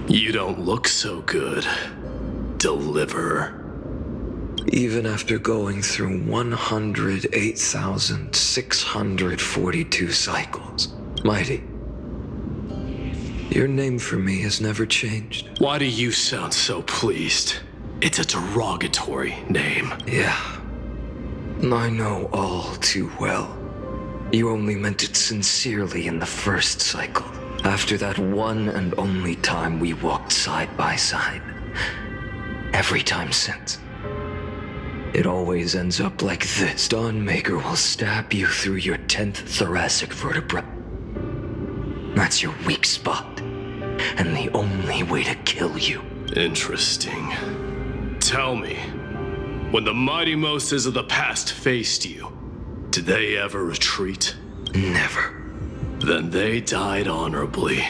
You don't look so good, Deliverer. Even after going through 108,642 cycles, Mighty, your name for me has never changed. Why do you sound so pleased? It's a derogatory name. Yeah, I know all too well. You only meant it sincerely in the first cycle. After that one and only time we walked side by side. Every time since. It always ends up like this. Dawnmaker will stab you through your 10th thoracic vertebra. That's your weak spot. And the only way to kill you. Interesting. Tell me, when the mighty Moses of the past faced you, did they ever retreat? Never. Then they died honorably,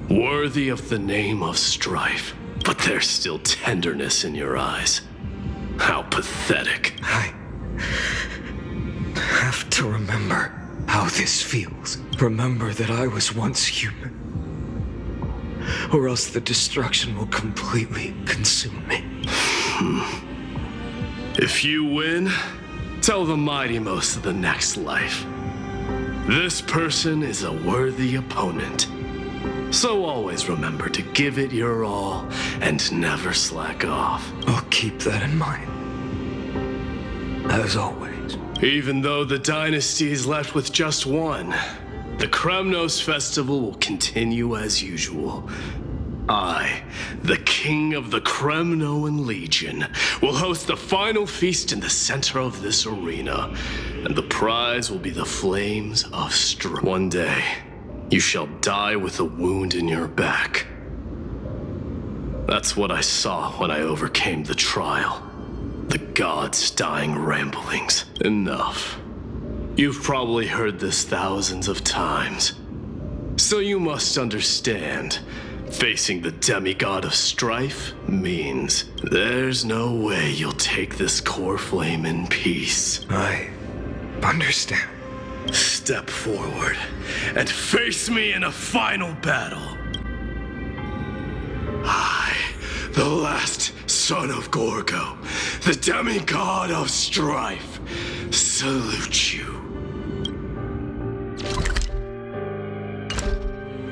worthy of the name of strife. But there's still tenderness in your eyes. How pathetic. I have to remember how this feels. Remember that I was once human. Or else the destruction will completely consume me. If you win, tell the mighty most of the next life. This person is a worthy opponent. So always remember to give it your all and never slack off. I'll keep that in mind. As always. Even though the dynasty is left with just one, the Kremnos festival will continue as usual. I, the king of the Kremnoan Legion, will host the final feast in the center of this arena, and the prize will be the flames of strife. One day, you shall die with a wound in your back. That's what I saw when I overcame the trial. The gods' dying ramblings. Enough. You've probably heard this thousands of times. So you must understand, facing the demigod of strife means there's no way you'll take this core flame in peace. I understand. Step forward and face me in a final battle. I, the last son of Gorgo, the demigod of strife, salute you.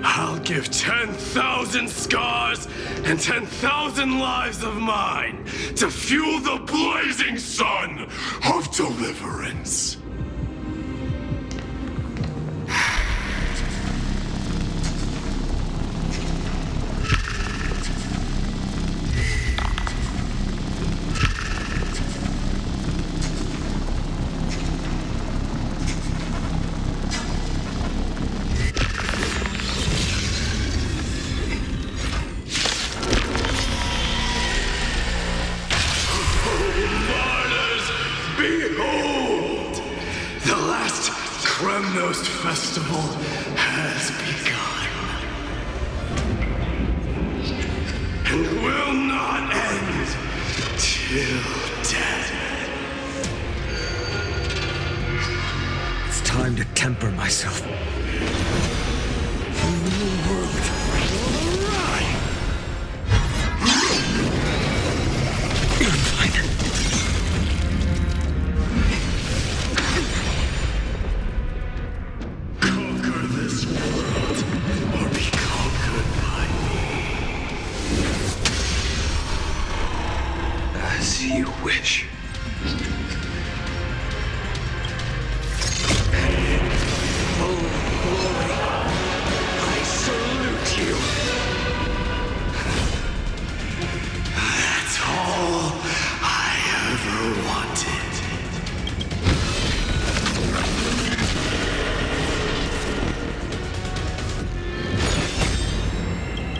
I'll give 10,000 scars and 10,000 lives of mine to fuel the blazing sun of deliverance. Kremnos festival has begun and will not end till death. It's time to temper myself. You wish. Oh, glory, I salute you. That's all I ever wanted.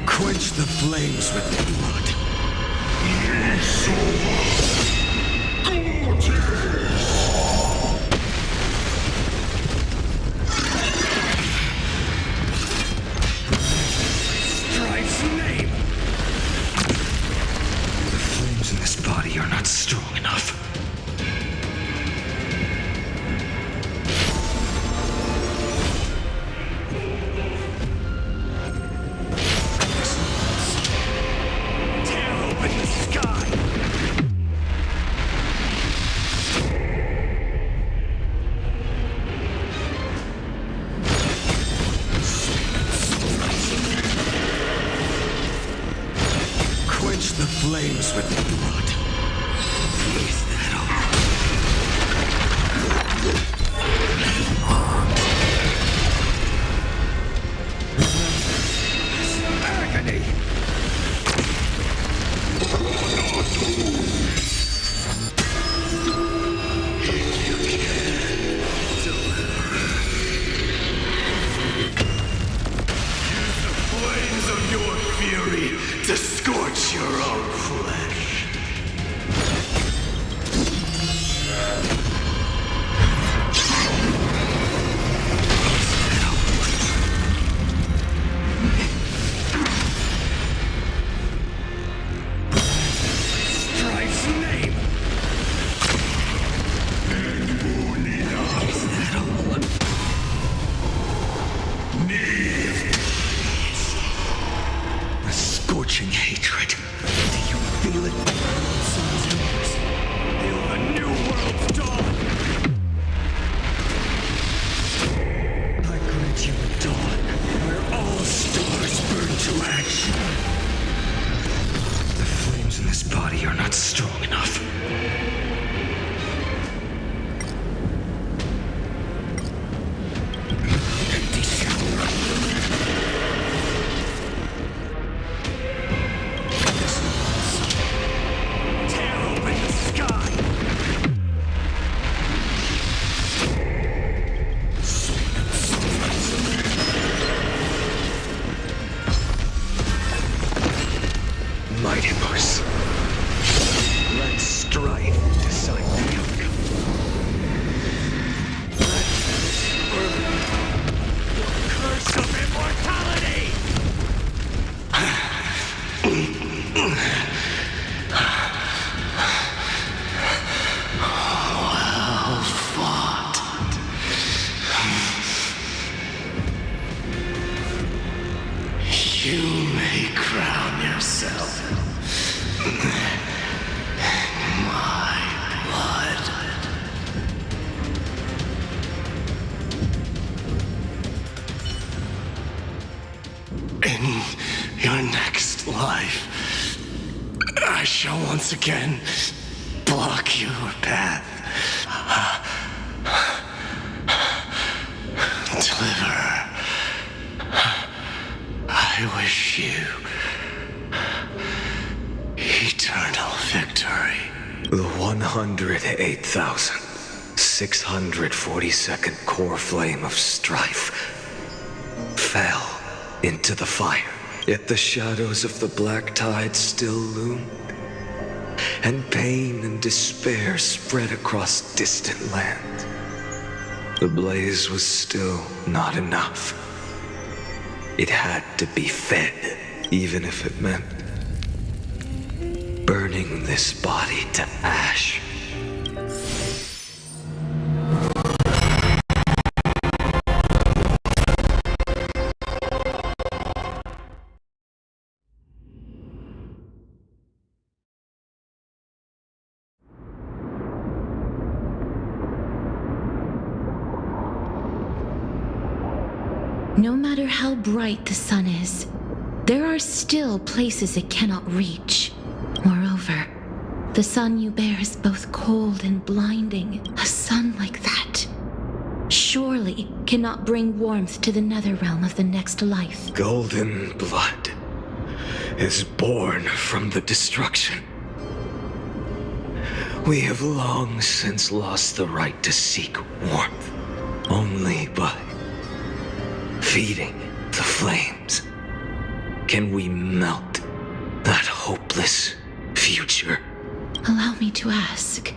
Quench the flames with blood. Strife's name. The flames in this body are not strong enough. scorching hatred. Do you feel it? Feel the new world's dawn. I grant you a dawn where all stars burn to ash. The flames in this body are not strong enough. Empty shell. Tear open the sky. Mighty Mars. Let strife decide the outcome. Let this burn your curse of immortality! Well fought. You may crown yourself my blood. In your next life, I shall once again block your path. Deliver. I wish you eternal victory. The 108,642nd core flame of strife fell into the fire. Yet the shadows of the black tide still loomed, and pain and despair spread across distant lands. The blaze was still not enough. It had to be fed, even if it meant burning this body to ash. No matter how bright the sun is, there are still places it cannot reach. Moreover, the sun you bear is both cold and blinding. A sun like that surely cannot bring warmth to the nether realm of the next life. Golden blood is born from the destruction. We have long since lost the right to seek warmth. Only by feeding the flames can we melt that hopeless future. Allow me to ask,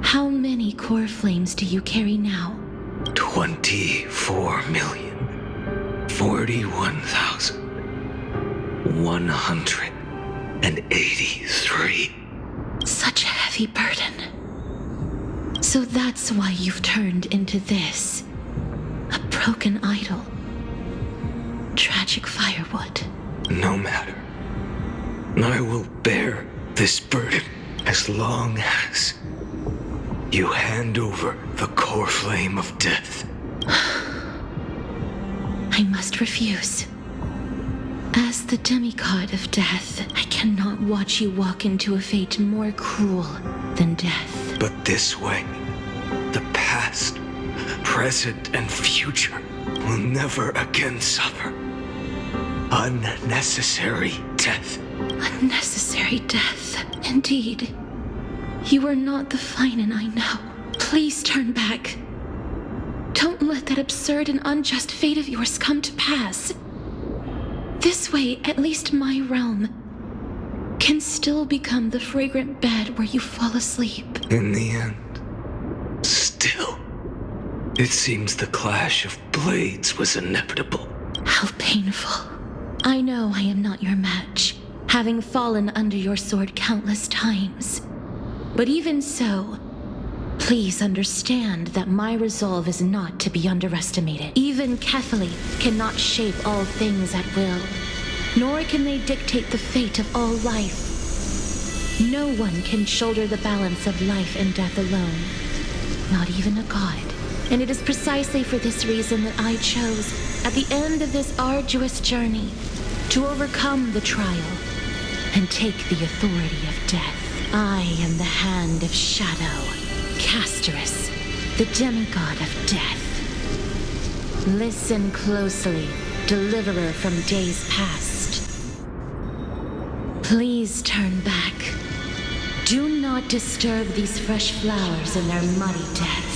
how many core flames do you carry now? 24,041,183. Such a heavy burden. So that's why you've turned into this. A broken idol. Tragic firewood. No matter. I will bear this burden as long as you hand over the core flame of death. I must refuse. As the demigod of death, I cannot watch you walk into a fate more cruel than death. But this way, the past, present, and future will never again suffer unnecessary death. Unnecessary death, indeed. You are not the Finan I know. Please turn back. Don't let that absurd and unjust fate of yours come to pass. This way, at least my realm can still become the fragrant bed where you fall asleep. In the end, still, it seems the clash of blades was inevitable. How painful. I know I am not your match, having fallen under your sword countless times. But even so, please understand that my resolve is not to be underestimated. Even Kethely cannot shape all things at will. nor can they dictate the fate of all life. No one can shoulder the balance of life and death alone, not even a god. And it is precisely for this reason that I chose, at the end of this arduous journey, to overcome the trial and take the authority of death. I am the Hand of Shadow, Castorus, the demigod of death. Listen closely, deliverer from days past. Please turn back. Do not disturb these fresh flowers in their muddy deaths.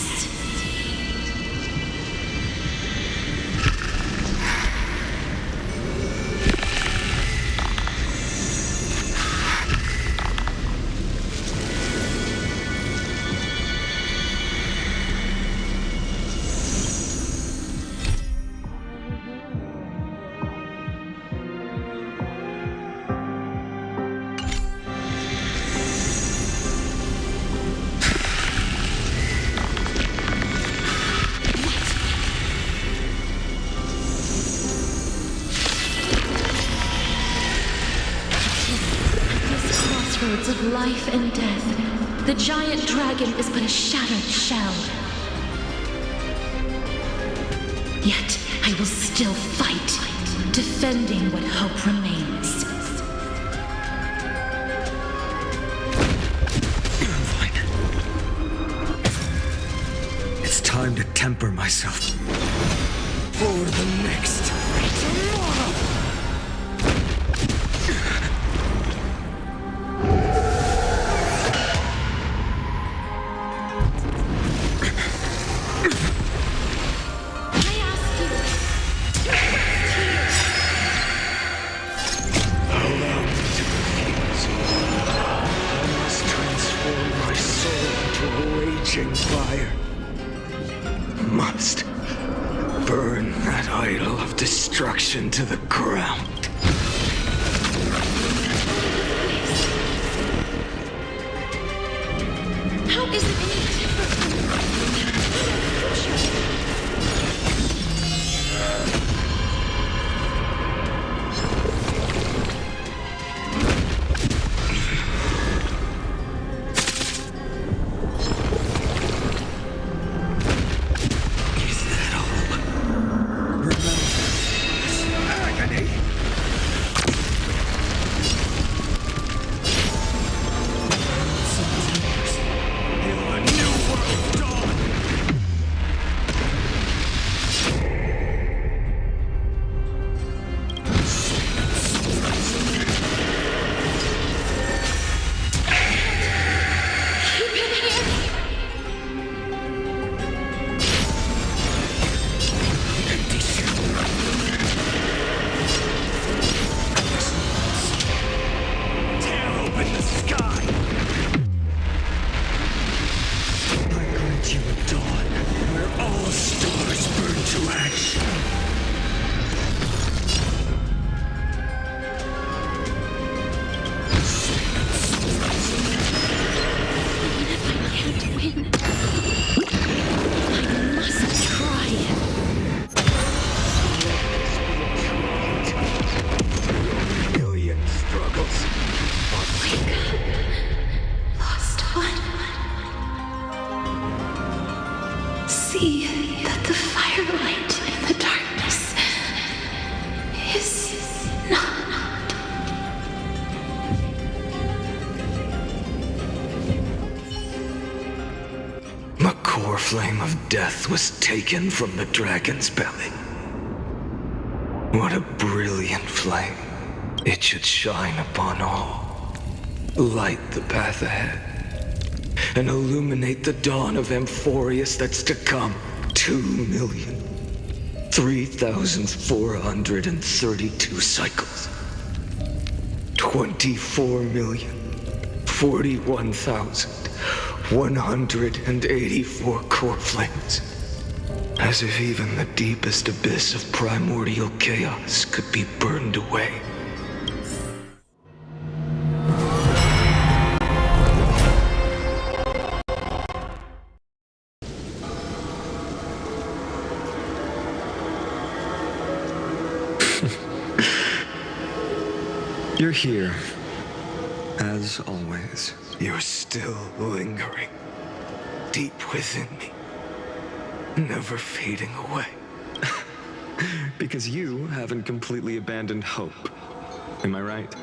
Of life and death, the giant dragon is but a shattered shell. Yet I will still fight, defending what hope remains. Fine. It's time to temper myself for the next tomorrow. Fire must burn that idol of destruction to the ground. How is it any different from see that the firelight in the darkness is not. The core flame of death was taken from the dragon's belly. What a brilliant flame. It should shine upon all, light the path ahead, and illuminate the dawn of Amphorius that's to come. 2,003,432 cycles. 24,041,184 core flames. As if even the deepest abyss of primordial chaos could be burned away. You're here, as always. You're still lingering deep within me, never fading away. Because you haven't completely abandoned hope. Am I right?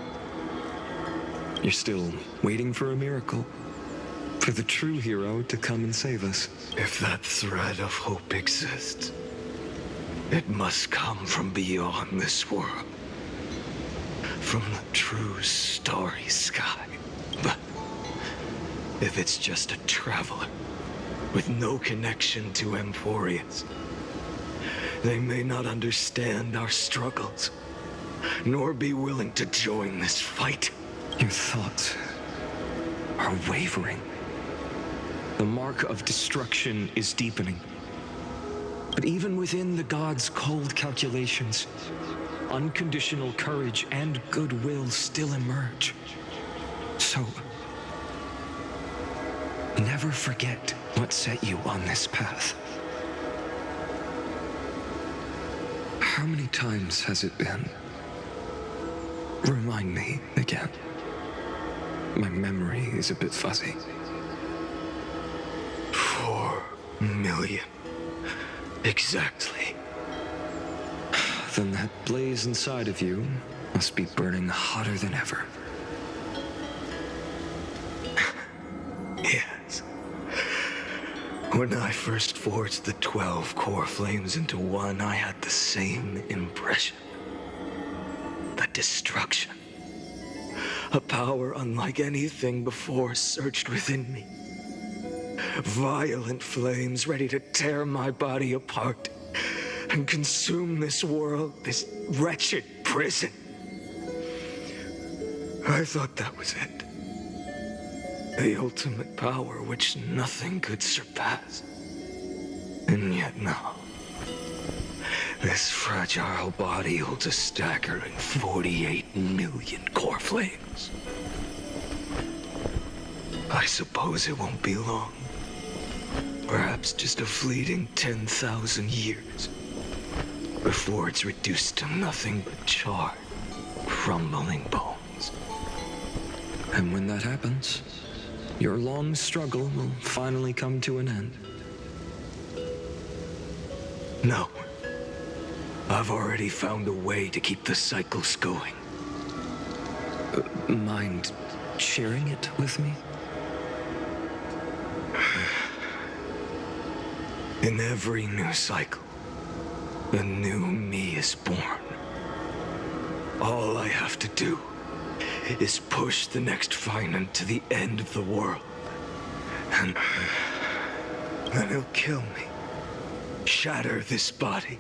You're still waiting for a miracle. For the true hero to come and save us. If that thread of hope exists, it must come from beyond this world. From the true starry sky. But if it's just a traveler with no connection to Emporius, they may not understand our struggles, nor be willing to join this fight. Your thoughts are wavering. The mark of destruction is deepening. But even within the gods' cold calculations, unconditional courage and goodwill still emerge. So, never forget what set you on this path. How many times has it been? Remind me again. My memory is a bit fuzzy. 4 million. Exactly. Then that blaze inside of you must be burning hotter than ever. Yes. When I first forged the 12 core flames into one, I had the same impression. The destruction. A power unlike anything before surged within me. Violent flames ready to tear my body apart and consume this world, this wretched prison. I thought that was it. The ultimate power which nothing could surpass. And yet now, this fragile body holds a staggering 48 million core flames. I suppose it won't be long. Perhaps just a fleeting 10,000 years before it's reduced to nothing but charred, crumbling bones. And when that happens, your long struggle will finally come to an end. No. I've already found a way to keep the cycles going. Mind sharing it with me? In every new cycle, a new me is born. All I have to do is push the next Finan to the end of the world. And then he'll kill me. Shatter this body.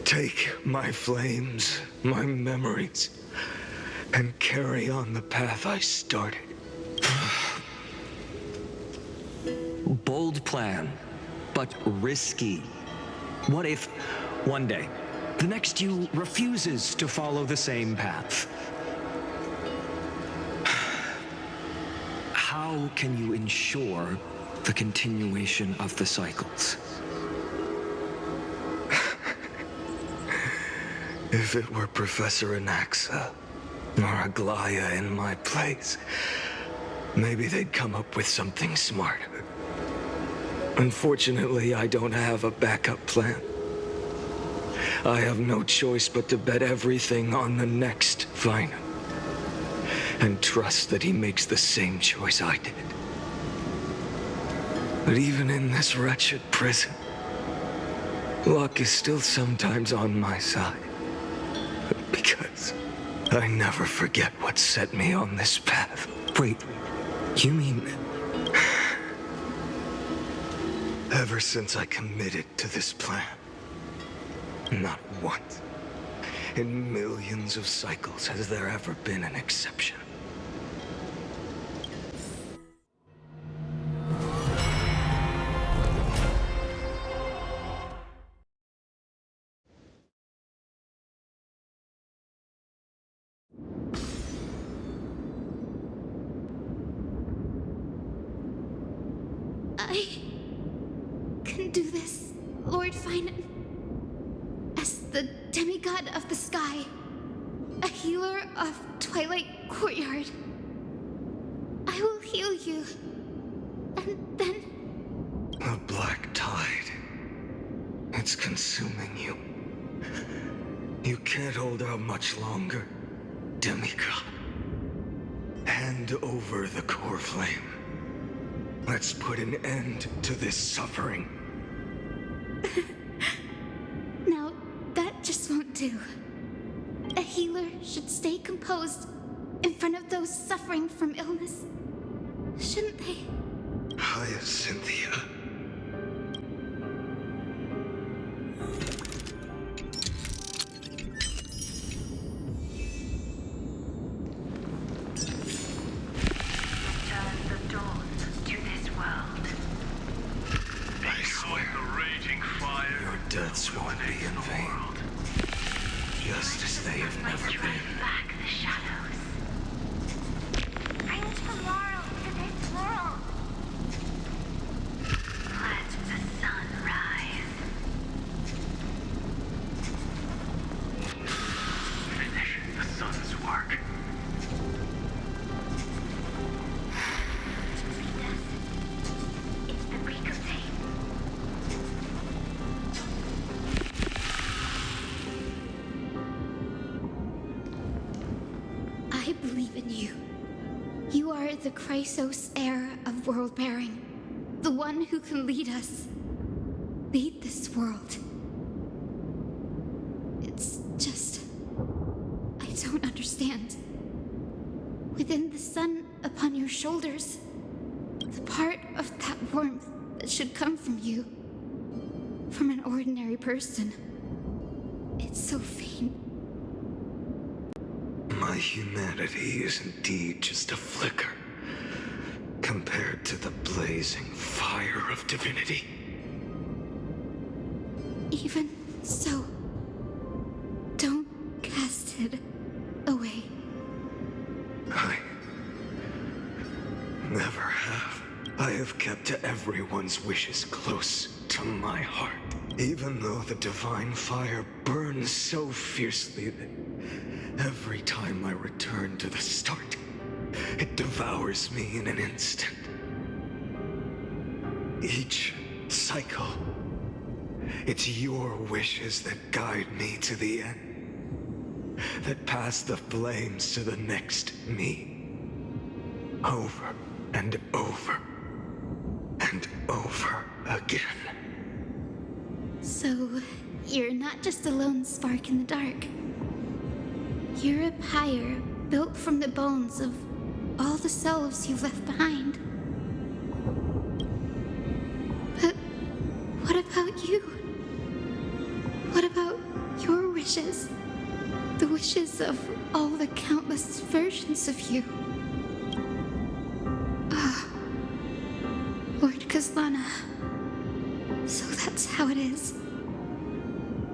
Take my flames, my memories, and carry on the path I started. Bold plan, but risky. What if, one day, the next you refuses to follow the same path? How can you ensure the continuation of the cycles? If it were Professor Anaxa or Aglaya in my place, maybe they'd come up with something smarter. Unfortunately, I don't have a backup plan. I have no choice but to bet everything on the next Finan, and trust that he makes the same choice I did. But even in this wretched prison, luck is still sometimes on my side. Because I never forget what set me on this path. Wait, you mean... Ever since I committed to this plan, not once in millions of cycles has there ever been an exception. I can do this, Lord Finan. As the demigod of the sky, a healer of Twilight Courtyard. I will heal you. And then... A black tide. It's consuming you. You can't hold out much longer, demigod. Hand over the core flame. Let's put an end to this suffering. Now, that just won't do. A healer should stay composed in front of those suffering from illness. Shouldn't they? Cynthia. Deaths won't be in vain, just as they have never been. Back the shadows. Bring tomorrow to this world. Let the sun rise. Finish the sun's work. It's the Recurrence. I believe in you. You are the Chrysos heir of world-bearing. The one who can lead us. Lead this world. It's just... I don't understand. Within the sun upon your shoulders, the part of that warmth that should come from you, from an ordinary person, it's so faint. My humanity is indeed just a flicker compared to the blazing fire of divinity. Even so, don't cast it away. I never have. I have kept everyone's wishes close to my heart, even though the divine fire burns so fiercely that every time I return to the start, it devours me in an instant. Each cycle, it's your wishes that guide me to the end, that pass the flames to the next me. Over and over and over again. So, you're not just a lone spark in the dark. You're a pyre built from the bones of all the selves you've left behind. But what about you? What about your wishes? The wishes of all the countless versions of you. Ah, Lord Kazlana. So that's how it is.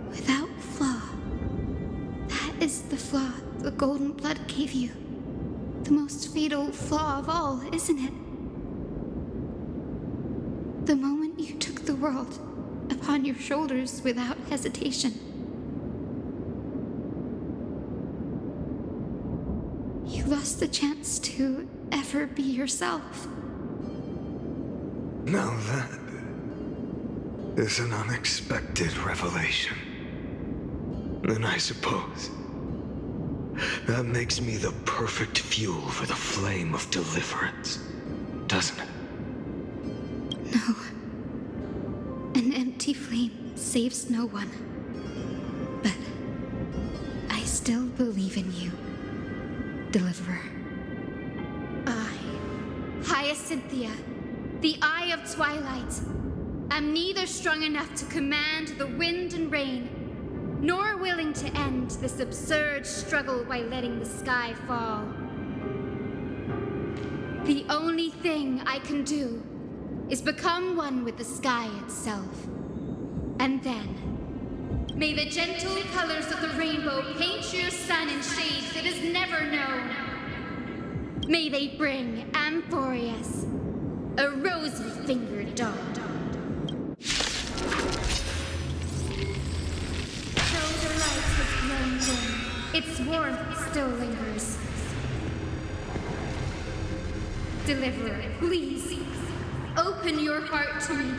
Without flaw. That is the flaw the golden blood gave you. The most fatal flaw of all, isn't it? The moment you took the world upon your shoulders without hesitation. You lost the chance to ever be yourself. Now that is an unexpected revelation. Then I suppose that makes me the perfect fuel for the flame of deliverance, doesn't it? No. An empty flame saves no one. But I still believe in you, Deliverer. I, Hyacinthia, the Eye of Twilight, am neither strong enough to command the wind and rain, nor willing to end this absurd struggle by letting the sky fall. The only thing I can do is become one with the sky itself. And then, may the gentle colors of the rainbow paint your sun in shades it has never known. May they bring Amphorius a rosy-fingered dog. Though the light has grown dim, Its warmth still lingers. Deliverer, please, open your heart to me.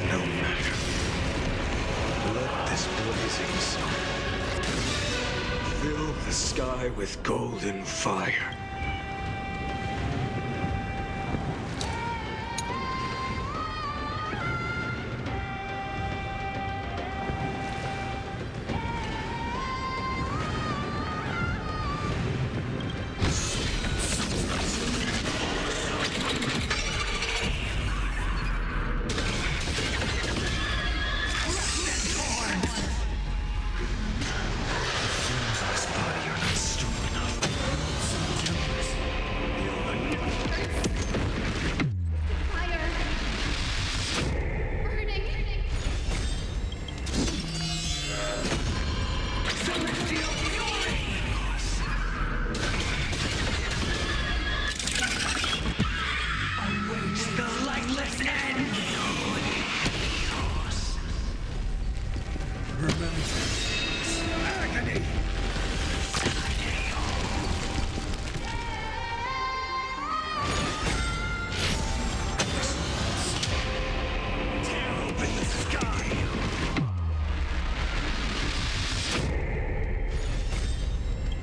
No matter. Let this blazing sun fill the sky with golden fire.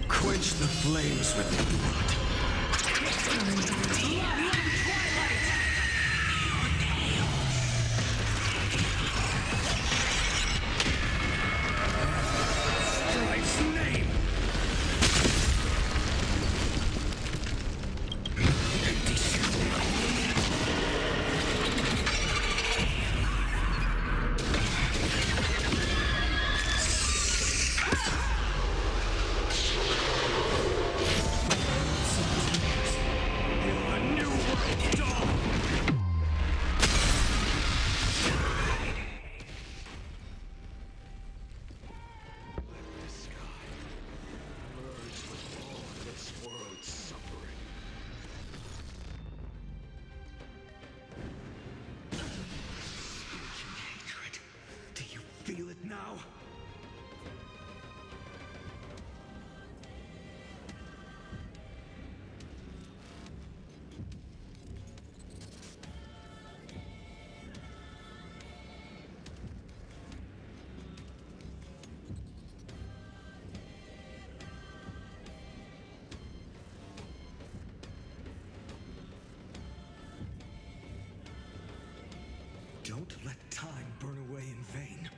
Quench the flames with blood. Strike's name. Empty feel it now? Don't let time burn away in vain.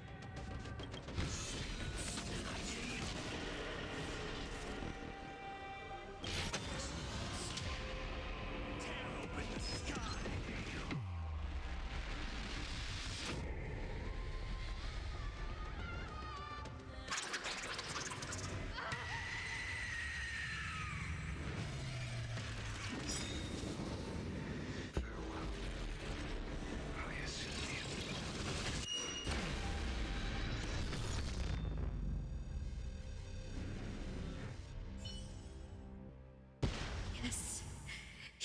Yes,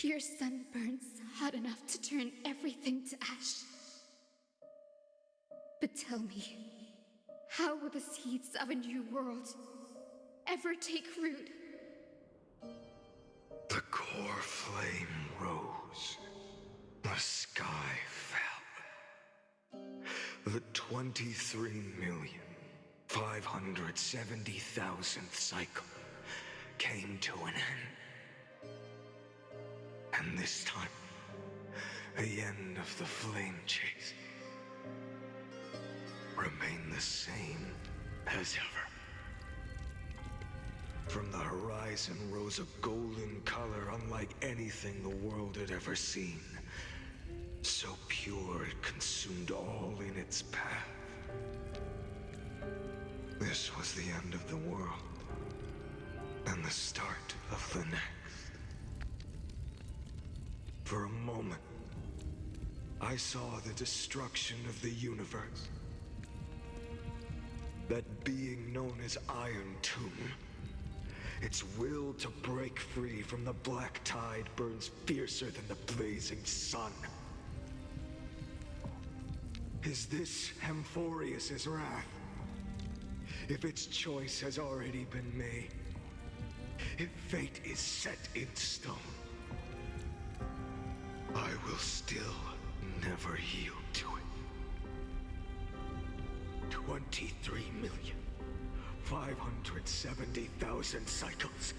your sun burns hot enough to turn everything to ash. But tell me, how will the seeds of a new world ever take root? The core flame rose. The sky fell. The 23,570,000th cycle came to an end. And this time, the end of the flame chase remained the same as ever. From the horizon rose a golden color unlike anything the world had ever seen. So pure it consumed all in its path. This was the end of the world, and the start of the next. For a moment, I saw the destruction of the universe. That being known as Iron Tomb. Its will to break free from the black tide burns fiercer than the blazing sun. Is this Amphorius's wrath? If its choice has already been made, if fate is set in stone, I will still never yield to it. 23,570,000 cycles.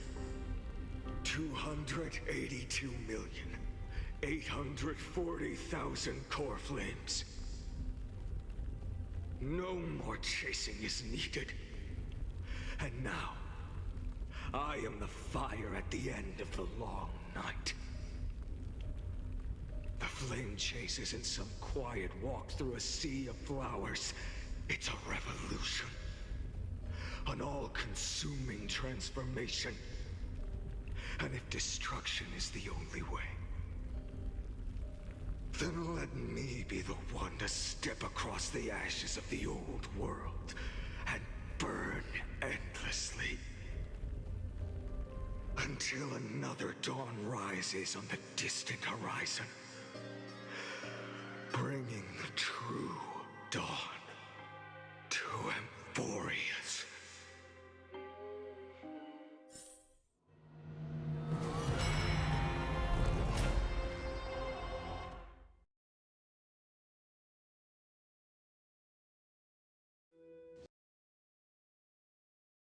282,840,000 core flames. No more chasing is needed. And now, I am the fire at the end of the long night. The flame chase isn't some quiet walk through a sea of flowers. It's a revolution. An all-consuming transformation. And if destruction is the only way, then let me be the one to step across the ashes of the old world and burn endlessly. Until another dawn rises on the distant horizon, bringing the true dawn to Amphorius.